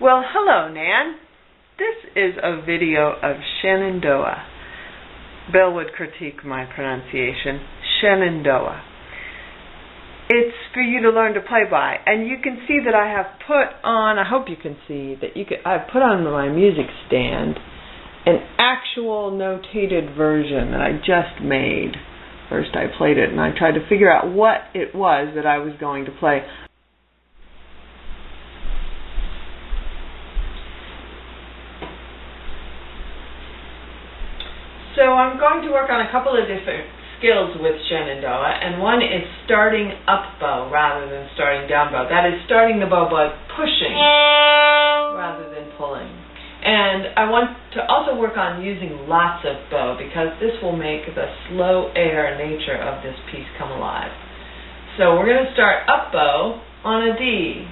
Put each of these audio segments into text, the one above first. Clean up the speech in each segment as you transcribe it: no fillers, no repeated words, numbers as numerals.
Well, hello, Nan. This is a video of Shenendoah. Bill would critique my pronunciation. Shenendoah. It's for you to learn to play by, and you can see that I have put on, I hope you can see, that I've put on my music stand an actual notated version that I just made. First I played it, and I tried to figure out what it was that I was going to play. So I'm going to work on a couple of different skills with Shenendoah, and one is starting up bow rather than starting down bow. That is starting the bow by pushing rather than pulling. And I want to also work on using lots of bow because this will make the slow air nature of this piece come alive. So we're going to start up bow on a D.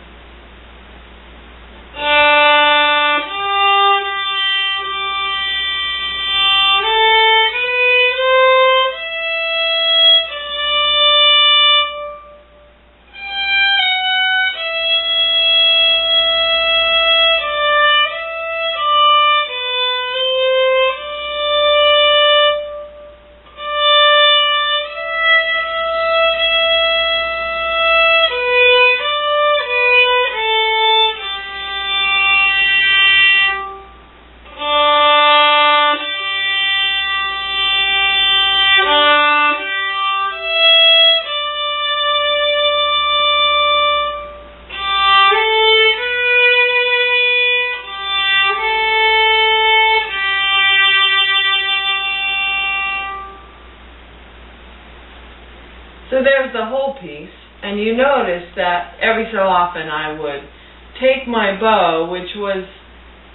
So there's the whole piece, and you notice that every so often I would take my bow, which was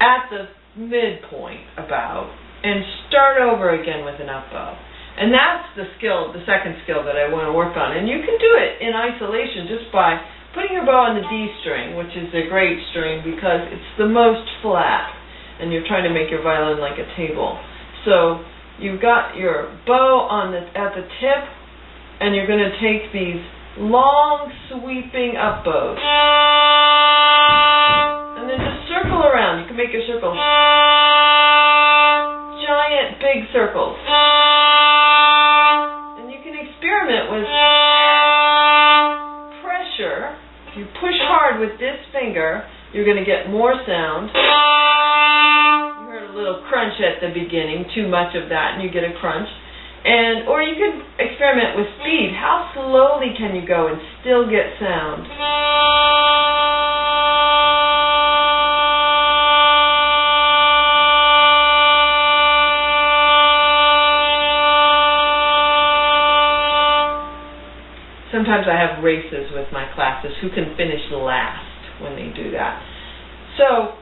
at the midpoint about, and start over again with an up bow. And that's the skill, the second skill that I want to work on. And you can do it in isolation just by putting your bow on the D string, which is a great string because it's the most flat, and you're trying to make your violin like a table. So you've got your bow on at the tip, and you're going to take these long, sweeping up bows. And then just circle around. You can make your circles giant, big circles. And you can experiment with pressure. If you push hard with this finger, you're going to get more sound. You heard a little crunch at the beginning, too much of that, and you get a crunch. Or you could experiment with speed. How slowly can you go and still get sound? Sometimes I have races with my classes. Who can finish last when they do that? So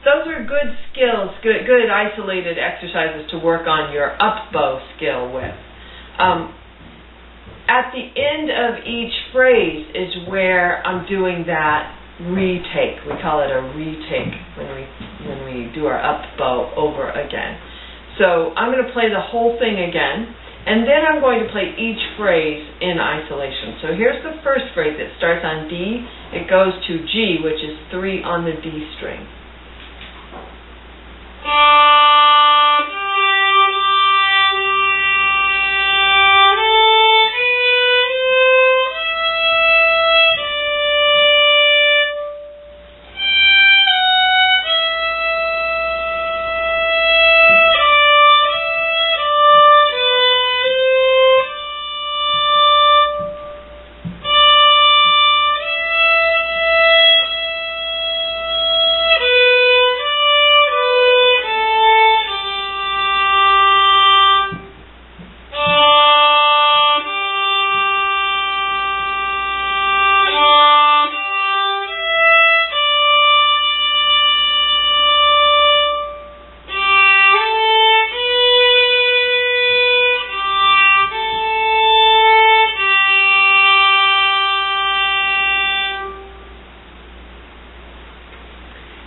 those are good skills, good isolated exercises to work on your up bow skill with. At the end of each phrase is where I'm doing that retake. We call it a retake when we do our up bow over again. So I'm going to play the whole thing again, and then I'm going to play each phrase in isolation. So here's the first phrase. It starts on D. It goes to G, which is 3 on the D string.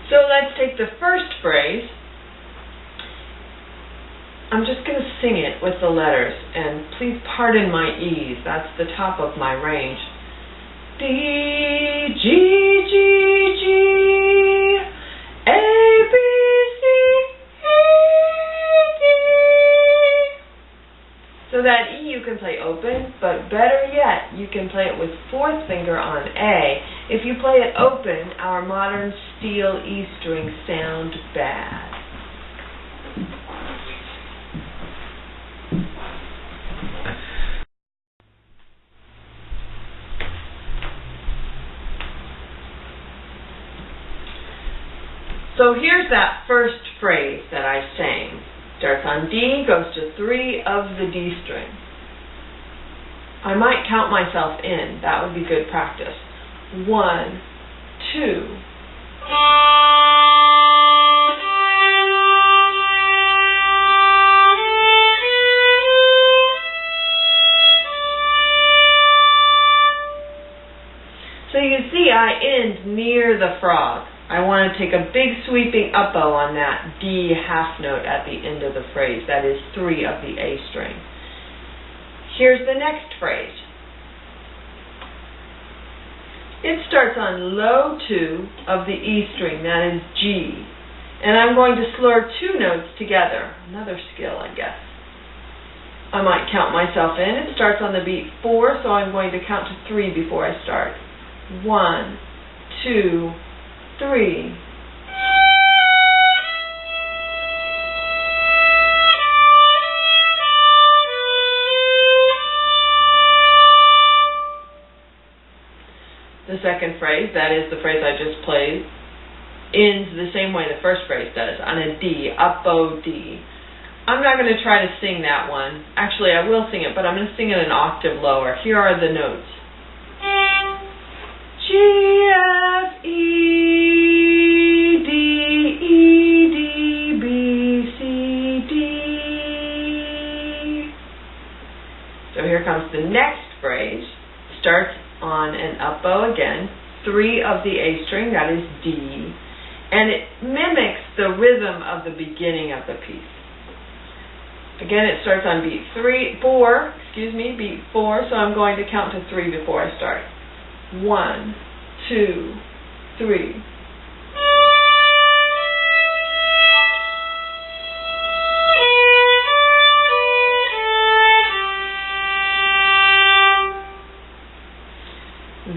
So let's take the first phrase. I'm just going to sing it with the letters, and please pardon my E's. That's the top of my range. D, G, G, G, but better yet, you can play it with fourth finger on A. If you play it open, our modern steel E strings sound bad. So here's that first phrase that I sang. Starts on D, goes to 3 of the D string. I might count myself in. That would be good practice. 1, 2. So you see I end near the frog. I want to take a big sweeping up bow on that D half note at the end of the phrase. That is 3 of the A string. Here's the next phrase. It starts on low 2 of the E string. That is G. And I'm going to slur 2 notes together. Another skill, I guess. I might count myself in. It starts on the beat 4, so I'm going to count to 3 before I start. 1, 2, 3. The second phrase, that is the phrase I just played, ends the same way the first phrase does, on a D, up bow D. I'm not going to try to sing that one. Actually, I will sing it, but I'm going to sing it an octave lower. Here are the notes. G, F, E, D, E, D, B, C, D. So here comes the next phrase. Starts on an up bow again, 3 of the A string, that is D, and it mimics the rhythm of the beginning of the piece. Again, it starts on beat 4, so I'm going to count to 3 before I start. 1, 2, 3.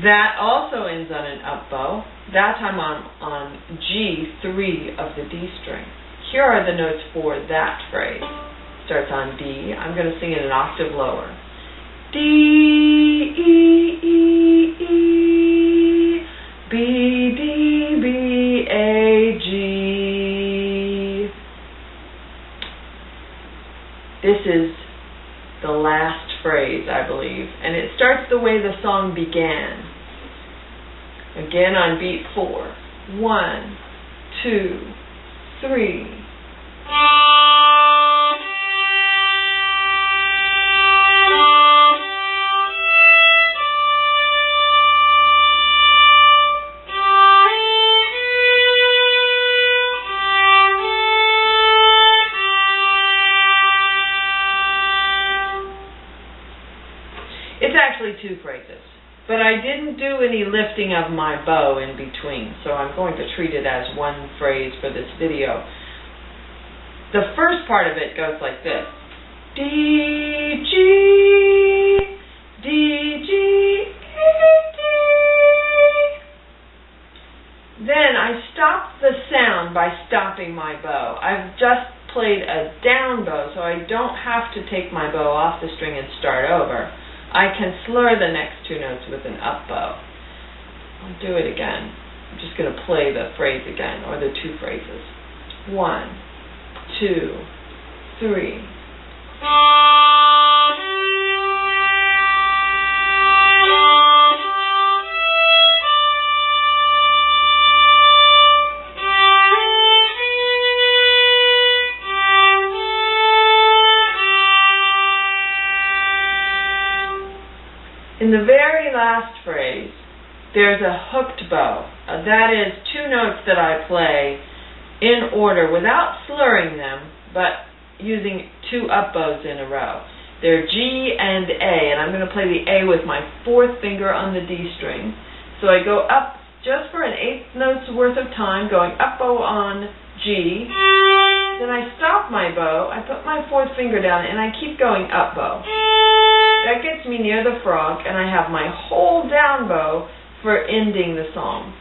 That also ends on an up bow. That time on G, 3 of the D string. Here are the notes for that phrase. Starts on D. I'm going to sing it an octave lower. D, E, E, E, B, D, B, A, G. This is the last phrase, I believe, and it starts the way the song began. Again on beat 4. 1, 2, 3. It's actually 2 phrases, but I didn't do any lifting of my bow in between, so I'm going to treat it as 1 phrase for this video. The first part of it goes like this. D, G, D, G, E, D. Then I stop the sound by stopping my bow. I've just played a down bow, so I don't have to take my bow off the string and start over. I can slur the next 2 notes with an up bow. I'll do it again. I'm just going to play the phrase again, or the 2 phrases. 1, 2, 3. In the very last phrase, there's a hooked bow. That is 2 notes that I play in order without slurring them, but using 2 up bows in a row. They're G and A, and I'm going to play the A with my 4th finger on the D string. So I go up just for an 1/8 note's worth of time, going up bow on G. Then I stop my bow, I put my 4th finger down, and I keep going up bow. That gets me near the frog, and I have my whole down bow for ending the song.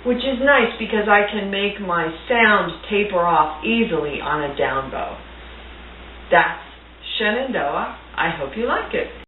Which is nice because I can make my sound taper off easily on a down bow. That's Shenendoah. I hope you like it.